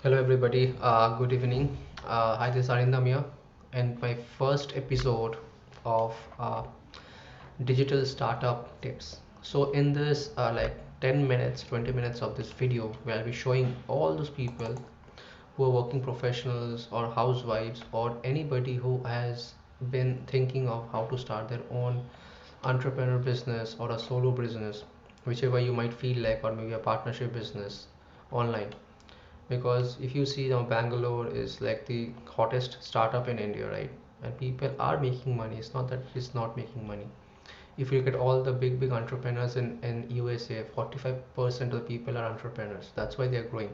Hello everybody, good evening. Hi, this is Arindam here, and my first episode of digital startup tips. So in this 10 minutes, 20 minutes of this video, where I'll be showing all those people who are working professionals or housewives or anybody who has been thinking of how to start their own entrepreneur business or a solo business, whichever you might feel like, or maybe a partnership business online. Because if you see now, Bangalore is like the hottest startup in India, right? And people are making money. It's not that it's not making money. If you look at all the big entrepreneurs in USA, 45% of the people are entrepreneurs. That's why they're growing.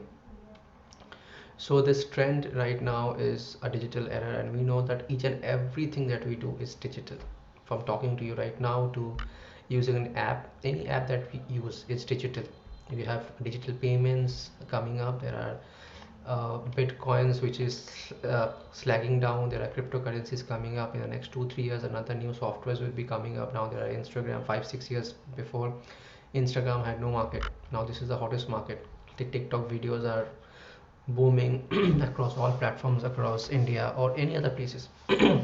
So this trend right now is a digital era, and we know that each and everything that we do is digital. From talking to you right now to using an app, any app that we use is digital. We have digital payments coming up. There are bitcoins which is slagging down. There are cryptocurrencies coming up in the next 2 3 years. Another new softwares will be coming up. Now there are Instagram. 5 6 years before, Instagram had no market. Now this is the hottest market. The TikTok videos are booming across all platforms across India or any other places. So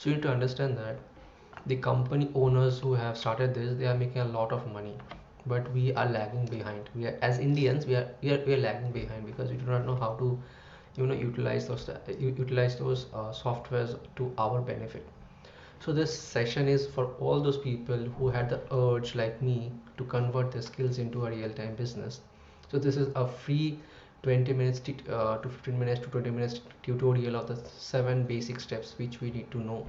you need to understand that the company owners who have started this, they are making a lot of money, but we are lagging behind. We are, as Indians, we are lagging behind because we do not know how to utilize those softwares to our benefit. So this session is for all those people who had the urge like me to convert their skills into a real-time business. So this is a free 20 minutes to 15 minutes to 20 minutes tutorial of the 7 basic steps which we need to know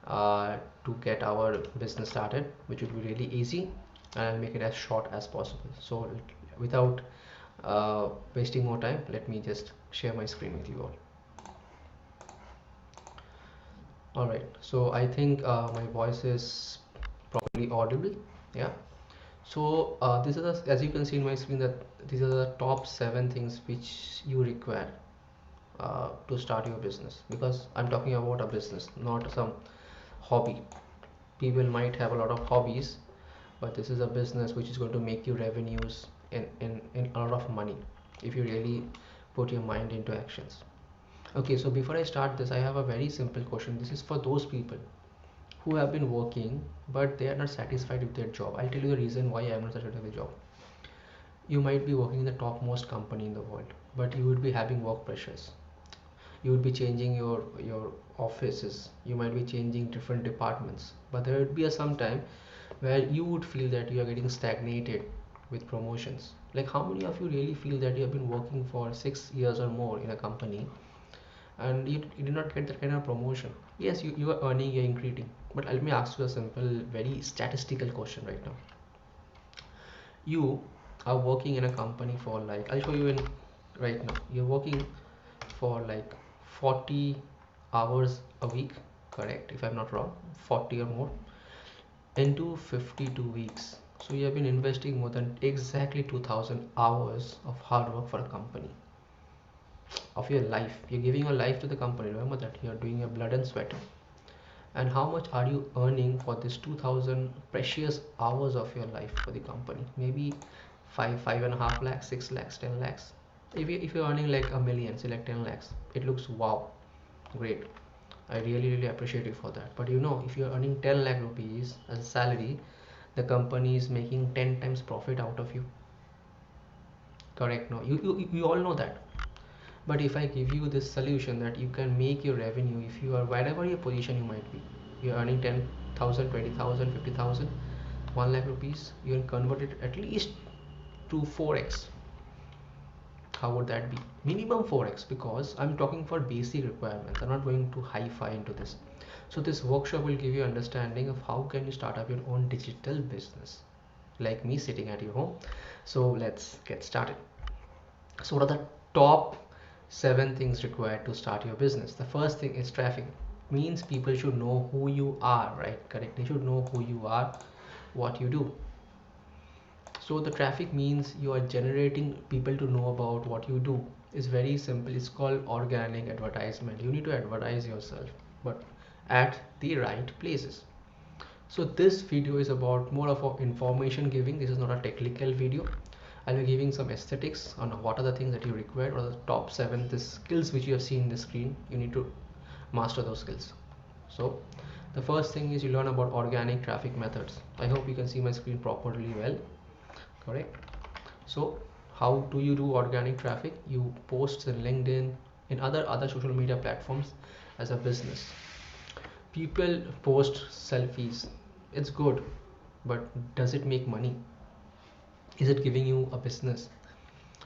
to get our business started, which would be really easy, and I'll make it as short as possible. So without wasting more time, let me just share my screen with you all. All right, so I think my voice is properly audible. Yeah. So this is as you can see in my screen, that these are the top 7 things which you require to start your business, because I'm talking about a business, not some hobby. People might have a lot of hobbies, but this is a business which is going to make you revenues in a lot of money if you really put your mind into actions. Okay, so before I start this, I have a very simple question. This is for those people who have been working but they are not satisfied with their job. I'll tell you the reason why I'm not satisfied with the job. You might be working in the topmost company in the world, but you would be having work pressures. You would be changing your offices. You might be changing different departments, but there would be a some time where you would feel that you are getting stagnated with promotions. Like, how many of you really feel that you have been working for 6 years or more in a company and you did not get that kind of promotion? Yes, you are earning, you're increasing, but let me ask you a simple, very statistical question right now. You are working in a company for, like, I'll show you in right now. You're working for like 40 hours a week, correct, if I'm not wrong, 40 or more, into 52 weeks. So you have been investing more than exactly 2000 hours of hard work for a company, of your life. You're giving your life to the company. Remember that you're doing your blood and sweat. And how much are you earning for this 2000 precious hours of your life for the company? Maybe 5.5 lakhs, 6 lakhs, 10 lakhs. If you're earning like a million, say like 10 lakhs, it looks wow, great. I really appreciate you for that. But if you're earning 10 lakh rupees as a salary, the company is making 10 times profit out of you. Correct? No, you all know that. But if I give you this solution that you can make your revenue, if you are whatever your position you might be, you're earning 10,000, 20,000, 50,000, 1 lakh rupees, you can convert it at least to 4x. How would that be? Minimum 4x, because I'm talking for basic requirements. I'm not going to hi-fi into this. So this workshop will give you understanding of how can you start up your own digital business, like me sitting at your home. So let's get started. So what are the top 7 things required to start your business? The first thing is traffic. Means people should know who you are, right? Correct. They should know who you are, what you do. So the traffic means you are generating people to know about what you do. It's very simple. It's called organic advertisement. You need to advertise yourself, but at the right places. So this video is about more of a information giving. This is not a technical video. I'll be giving some aesthetics on what are the things that you require, or the top 7 the skills which you have seen in the screen. You need to master those skills. So the first thing is you learn about organic traffic methods. I hope you can see my screen properly well. Correct. So how do you do organic traffic? You post in LinkedIn, in other social media platforms as a business. People post selfies. It's good, but does it make money? Is it giving you a business?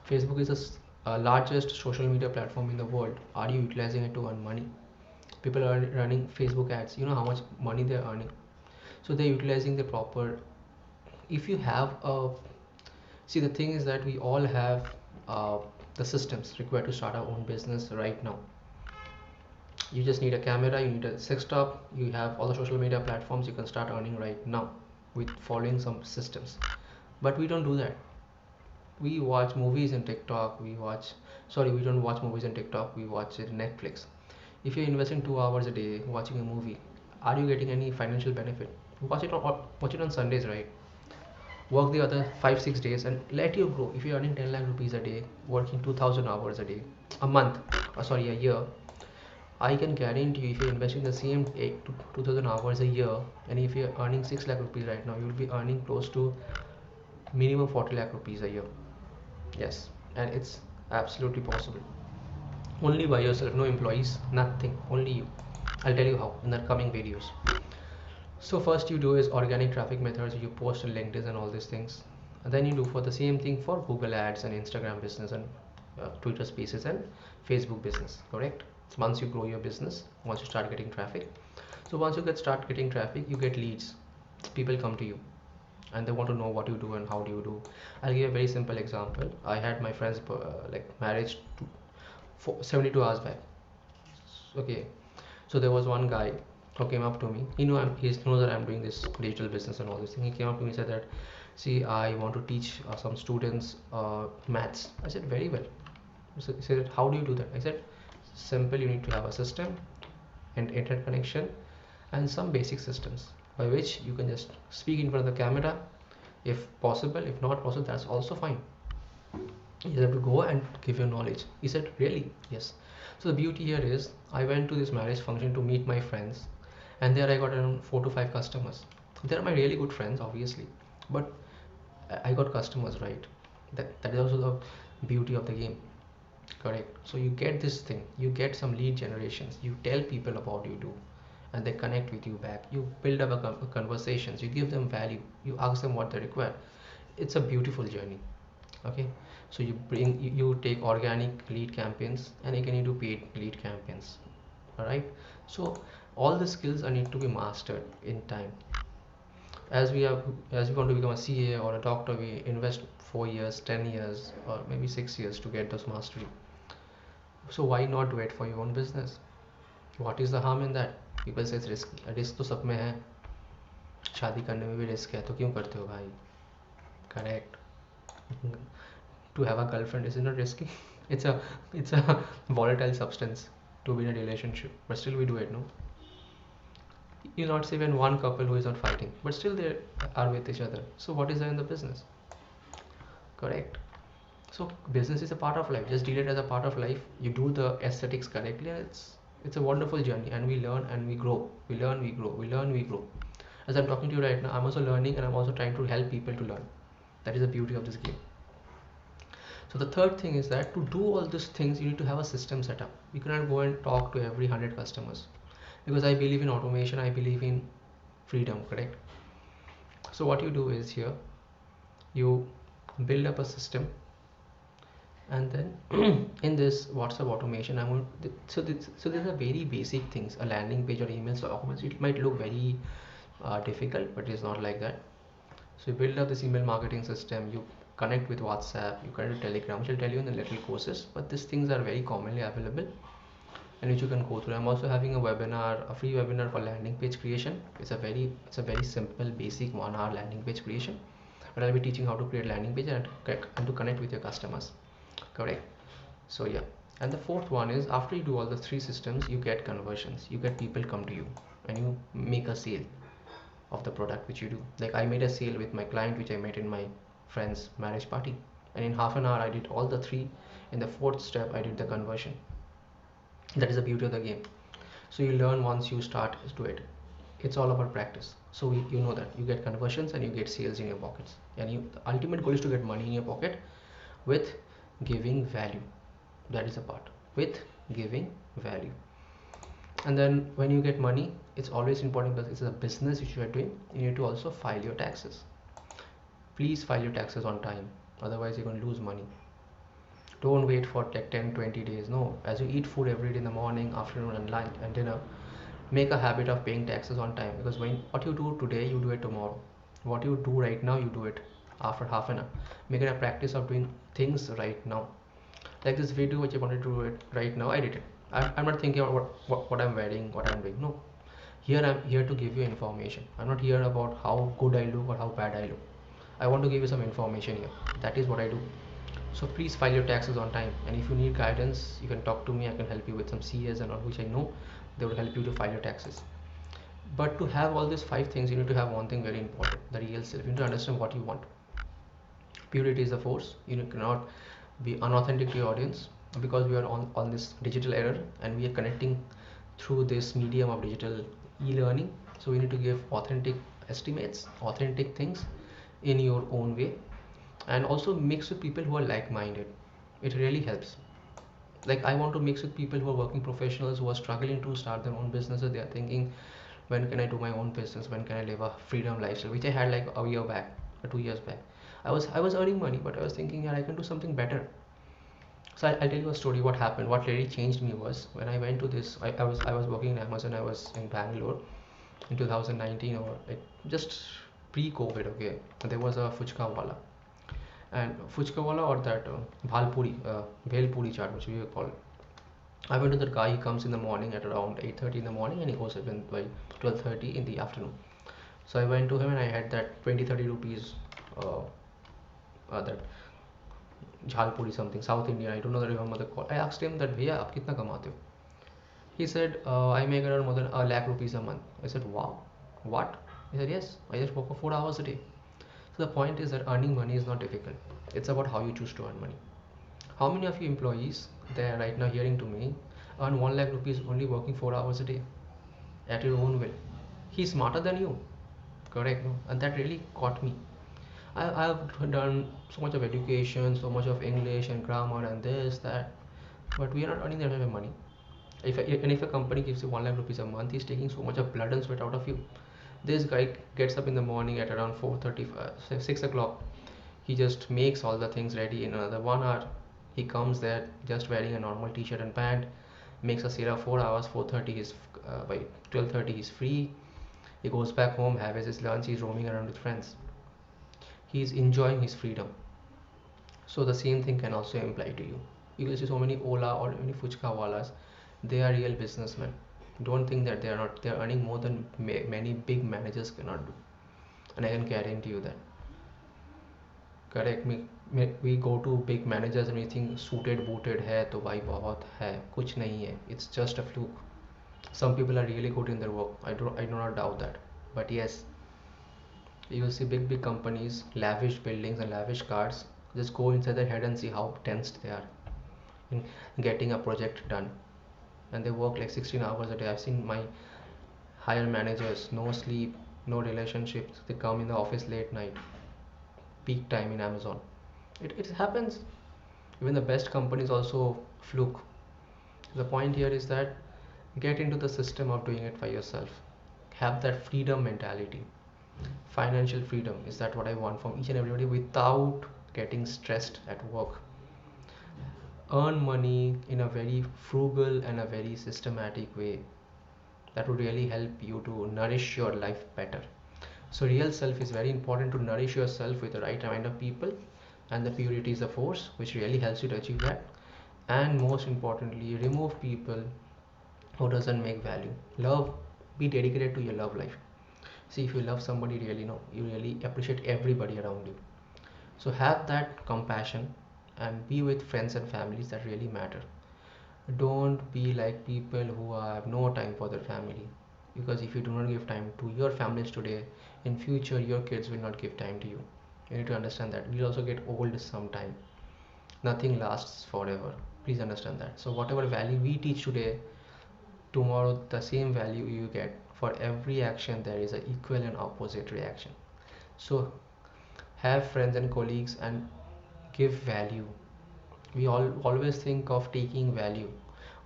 Facebook is the largest social media platform in the world. Are you utilizing it to earn money? People are running Facebook ads. You know how much money they're earning. So they're utilizing the proper. If you have a, see, the thing is that we all have uh, the systems required to start our own business right now. You just need a camera, you need a desktop, you have all the social media platforms. You can start earning right now with following some systems. But we don't do that. We watch movies in TikTok. We don't watch movies in TikTok. We watch it in Netflix. If you're investing 2 hours a day watching a movie, are you getting any financial benefit? Watch it on Sundays, right? Work the other 5 6 days and let you grow. If you're earning 10 lakh rupees a day, working 2,000 hours a day, a month, sorry, a year, I can guarantee you, if you're investing the same 8 to 2,000 hours a year, and if you're earning 6 lakh rupees right now, you'll be earning close to minimum 40 lakh rupees a year. Yes, and it's absolutely possible. Only by yourself, no employees, nothing, only you. I'll tell you how in the coming videos. So first you do is organic traffic methods. You post on LinkedIn and all these things, and then you do for the same thing for Google ads and Instagram business and Twitter spaces and Facebook business. Correct. Once you grow your business, once you start getting traffic, so once you start getting traffic, you get leads. People come to you and they want to know what you do and how do you do. I'll give a very simple example. I had my friend's like marriage 72 hours back. Okay, so there was one guy who came up to me. He knows that I'm doing this digital business and all this thing. He came up to me and said that, see, I want to teach some students maths. I said, very well. So he said, how do you do that? I said, simple. You need to have a system and internet connection and some basic systems by which you can just speak in front of the camera if possible. If not possible, that's also fine. You have to go and give your knowledge. He said, really? Yes. So the beauty here is I went to this marriage function to meet my friends, and there I got around 4 to 5 customers. They're my really good friends, obviously, but I got customers, right? That is also the beauty of the game. Correct. So you get this thing, you get some lead generations, you tell people about you do, and they connect with you back. You build up a conversations, you give them value, you ask them what they require. It's a beautiful journey. Okay, so you take organic lead campaigns, and again you do paid lead campaigns. All right, so all the skills are need to be mastered in time. As we want to become a CA or a doctor, we invest 4 years, 10 years, or maybe 6 years to get those mastery. So why not do it for your own business? What is the harm in that? People say it's risky. Risk तो सब में है. शादी करने में भी risk है, तो क्यों करते हो भाई? Correct. To have a girlfriend is not risky. it's a it's a volatile substance to be in a relationship, but still we do it. No, you'll not see when one couple who is not fighting, but still they are with each other. So what is there in the business? Correct. So business is a part of life. Just deal it as a part of life. You do the aesthetics correctly, and it's a wonderful journey. And we learn and we grow. We learn, we grow. We learn, we grow. As I'm talking to you right now, I'm also learning, and I'm also trying to help people to learn. That is the beauty of this game. So the third thing is that to do all these things, you need to have a system set up. You cannot go and talk to every 100 customers, because I believe in automation. I believe in freedom. Correct. So what you do is here, you build up a system, and then in this WhatsApp automation, I'm going so these are very basic things. A landing page or emails or documents, it might look very difficult, but it's not like that. So you build up this email marketing system, you connect with WhatsApp, you connect with Telegram, which I'll tell you in the little courses, but these things are very commonly available and which you can go through. I'm also having a webinar, a free webinar for landing page creation. It's a very simple, basic 1 hour landing page creation, but I'll be teaching how to create landing page and to connect with your customers. Correct. So yeah, and the fourth one is after you do all the three systems, you get conversions. You get people come to you and you make a sale of the product which you do. Like I made a sale with my client which I met in my friend's marriage party. and in half an hour I did all the three. In the fourth step I did the conversion. That is the beauty of the game. So you learn once you start to it. It's all about practice. So you know that you get conversions and you get sales in your pockets, and the ultimate goal is to get money in your pocket with giving value. That is the part, with giving value. And then when you get money, it's always important, because it's a business which you are doing, you need to also file your taxes. Please file your taxes on time, otherwise you're going to lose money. Don't wait for like 10-20 days. No, as you eat food every day, in the morning, afternoon, and lunch and dinner, make a habit of paying taxes on time, because when what you do today you do it tomorrow. What you do right now you do it after half an hour. Make it a practice of doing things right now. Like this video which I wanted to do it right now, I did it. I'm not thinking about what I'm wearing, what I'm doing. No, here I'm here to give you information. I'm not here about how good I look or how bad I look. I want to give you some information here. That is what I do. So please file your taxes on time, and if you need guidance you can talk to me. I can help you with some CS and all, which I know they will help you to file your taxes. But to have all these five things, you need to have one thing very important: the real self. You need to understand what you want. Purity is the force. You cannot be unauthentic to your audience, because we are on this digital era, and we are connecting through this medium of digital e-learning. So we need to give authentic estimates, authentic things in your own way, and also mix with people who are like-minded. It really helps. Like, I want to mix with people who are working professionals, who are struggling to start their own businesses. They are thinking, when can I do my own business, when can I live a freedom lifestyle, which I had like a year back or 2 years back. I was earning money, but I was thinking, yeah, I can do something better. So I'll tell you a story. What happened, what really changed me was when I went to this. I was working in Amazon. I was in Bangalore in 2019, or like just pre-COVID. Okay, there was a fuchka wala, and fuchka wala, or that bhalpuri, bhel puri chaat, which we call it. I went to that guy. He comes in the morning at around 8:30 in the morning, and he goes even by 12:30 in the afternoon. So I went to him and I had that 20-30 rupees, uh, that jhal puri something, South Indian. I don't know, remember the call. I asked him that, भैया आप कितना कमाते हो? He said, I make around more than a lakh rupees a month. I said, wow, what? He said, yes, I just work for 4 hours a day. So the point is that earning money is not difficult. It's about how you choose to earn money. How many of you employees there right now hearing to me earn 1 lakh rupees only working 4 hours a day at your own will? He's smarter than you, correct? No? And that really caught me. I've done so much of education, so much of English and grammar and this, that, but we are not earning that much of money. If a company gives you 1 lakh rupees a month, he's taking so much of blood and sweat out of you. This guy gets up in the morning at around 4:30, 6 o'clock. He just makes all the things ready in another 1 hour. He comes there just wearing a normal t-shirt and pant, makes a sale of 4 hours. 4:30 he's by 12:30 he's free. He goes back home, has his lunch, he's roaming around with friends. He's enjoying his freedom. So the same thing can also apply to you. You will see so many Ola or many Fuchka walas. They are real businessmen. Don't think that they are not. They are earning more than many big managers cannot do. And I can guarantee you that. Correct me. We go to big managers and we think suited booted है तो भाई बहुत है, कुछ नहीं है. It's just a fluke. Some people are really good in their work. I do not doubt that. But yes, you will see big companies, lavish buildings and lavish cars. Just go inside their head and see how tensed they are in getting a project done. And they work like 16 hours a day. I've seen my higher managers, no sleep, no relationships. They come in the office late night, peak time in Amazon. It happens. Even the best companies also fluke. The point here is that get into the system of doing it by yourself. Have that freedom mentality. Financial freedom is that what I want from each and everybody, without getting stressed at work. Earn money in a very frugal and a very systematic way. That would really help you to nourish your life better. So real self is very important, to nourish yourself with the right kind of people, and the purity is the force which really helps you to achieve that. And most importantly, remove people who doesn't make value. Love, be dedicated to your love life. See, if you love somebody really, know you really appreciate everybody around you. So have that compassion and be with friends and families that really matter. Don't be like people who have no time for their family, because if you do not give time to your families today, in future your kids will not give time to you. You need to understand that we'll also get old sometime. Nothing lasts forever. Please understand that. So whatever value we teach today, tomorrow the same value you get. For every action there is an equal and opposite reaction. So have friends and colleagues and give value. We all always think of taking value.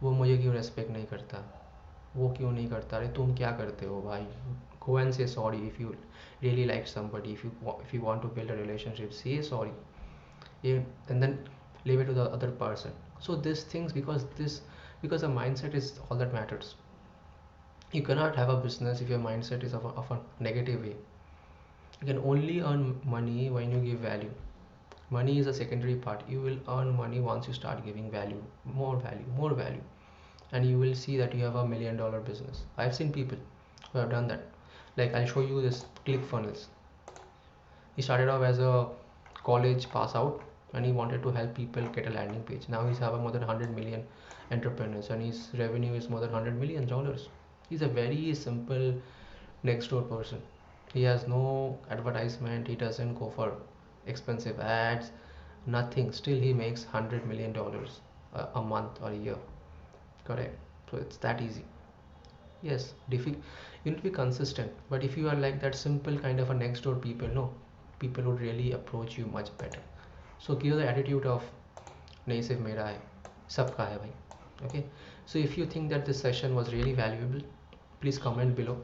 वो मुझे क्यों respect नहीं करता, वो क्यों नहीं करता, अरे तुम क्या करते हो भाई. Go and say sorry if you really like somebody. If you want to build a relationship, say sorry. Yeah, and then leave it to the other person. So these things, because the mindset is all that matters. You cannot have a business if your mindset is of a negative way. You can only earn money when you give value. Money is a secondary part. You will earn money once you start giving value, more value, and you will see that you have $1 million business. I've seen people who have done that. Like, I'll show you this ClickFunnels. He started off as a college pass out, and he wanted to help people get a landing page. Now he's having more than 100 million entrepreneurs, and his revenue is more than $100 million. He's a very simple next door person. He has no advertisement, he doesn't go for expensive ads, nothing. Still, he makes $100 million a month or a year. Correct. So it's that easy. Yes, you need to be consistent. But if you are like that simple kind of a next door people, no, people would really approach you much better. So give the attitude of nahi sirf mera hai, sabka hai bhai. Okay. So if you think that this session was really valuable, please comment below.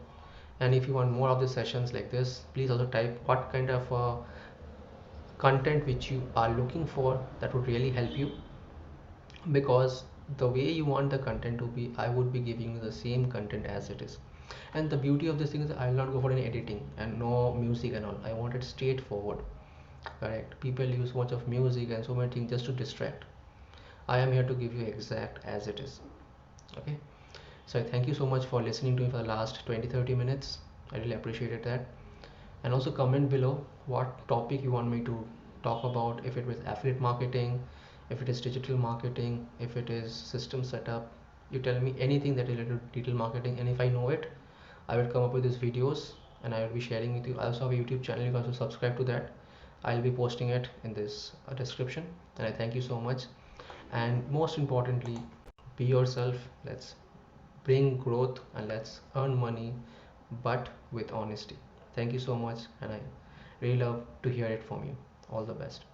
And if you want more of the sessions like this, please also type what kind of content which you are looking for. That would really help you, because the way you want the content to be, I would be giving you the same content as it is. And the beauty of this thing is I will not go for any editing and no music and all. I want it straightforward. Correct. People use so much of music and so many things just to distract. I am here to give you exact as it is. Okay. So I thank you so much for listening to me for the last 20-30 minutes. I really appreciated that. And also comment below what topic you want me to talk about. If it was affiliate marketing, if it is digital marketing, if it is system setup, you tell me anything that is related to digital marketing, and if I know it, I will come up with these videos and I will be sharing with you. I also have a YouTube channel, you can also subscribe to that. I'll be posting it in this description. And I thank you so much. And most importantly, be yourself. Let's bring growth and let's earn money, but with honesty. Thank you so much, and I really love to hear it from you. All the best.